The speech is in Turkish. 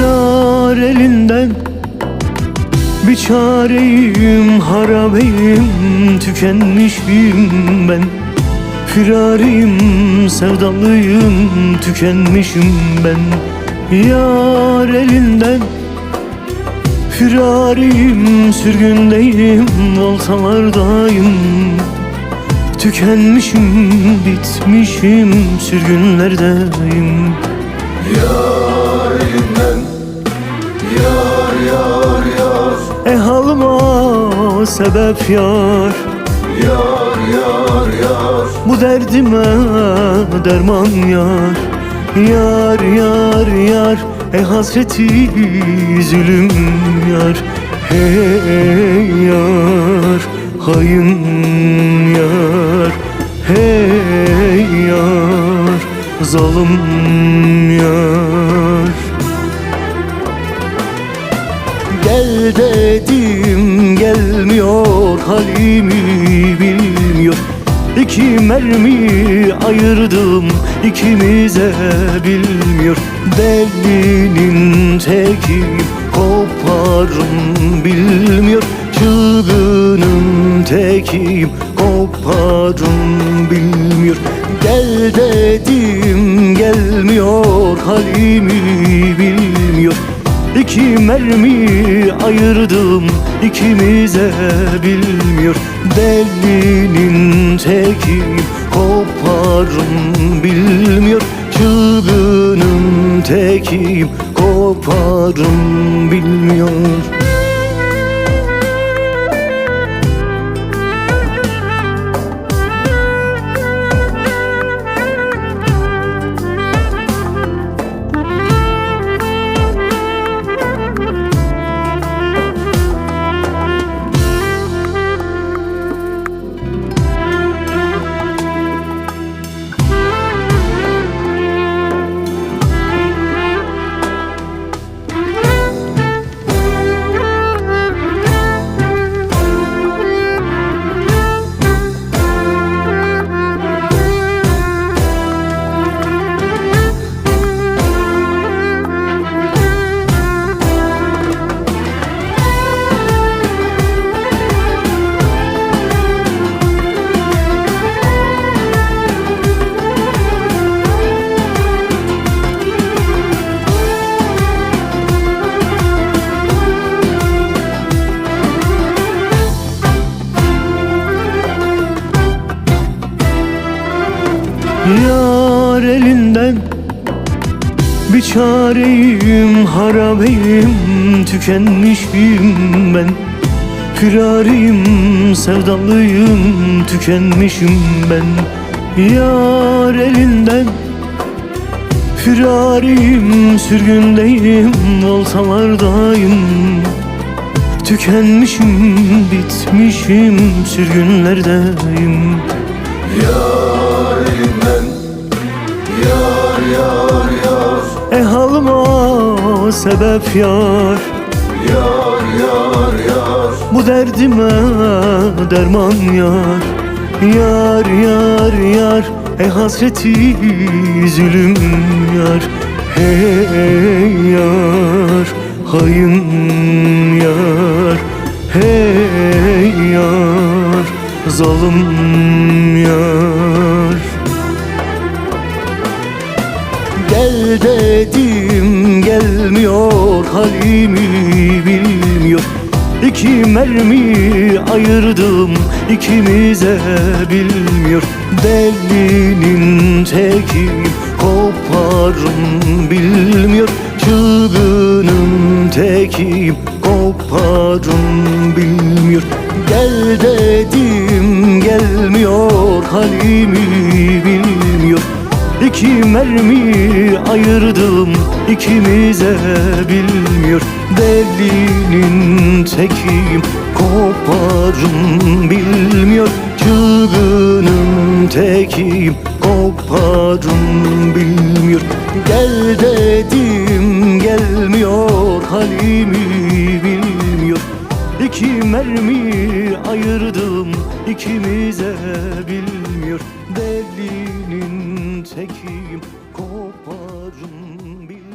Yar elinden bir çareyim, harabeyim, tükenmişim ben. Firariyim, sevdalıyım, tükenmişim ben. Yar elinden firariyim, sürgündeyim, voltalardayım. Tükenmişim, bitmişim, sürgünlerdeyim. Yar elinden, yar yar yar. Halıma sebep yar, yar yar yar. Bu derdime derman yar, yar yar yar. Hasreti zulüm yar, hey yar, hain yar, hey yar, zalim yar. Gel dedim gelmiyor, halimi bilmiyor. İki mermi ayırdım ikimize, bilmiyor. Delinin teki koparım bilmiyor. Çılgının tekiyim, koparım bilmiyor. Gel dedim gelmiyor, halimi bilmiyor. İki mermi ayırdım ikimize, bilmiyor. Delinin teki koparım bilmiyor. Çılgının tekiyim, koparım bilmiyor. Yar elinden bir çareyim, harabeyim, tükenmişim ben. Firariyim, sevdalıyım, tükenmişim ben. Yar elinden firariyim, sürgündeyim, voltalardayım. Tükenmişim, bitmişim, sürgünlerdeyim. Yar elinden, yar yar yar. Halıma sebep yar, yar yar yar. Bu derdime derman yar, yar yar yar. Hasreti zulüm yar, hey yar, hain yar, hey yar, zalim yar. Gel dedim gelmiyor, halimi bilmiyor. İki mermi ayırdım ikimize bilmiyor. Delinin teki koparım bilmiyor. Çılgının teki koparım bilmiyor. Gel dedim gelmiyor, halimi bilmiyor. İki mermi ayırdım ikimize bilmiyor. Delinin tekiyim koparım bilmiyor. Çılgının tekiyim koparım bilmiyor. Gel dedim gelmiyor, halimi bilmiyor. İki mermi ayırdım ikimize bilmiyor. Delinin tekiyim koparım bilmiyor.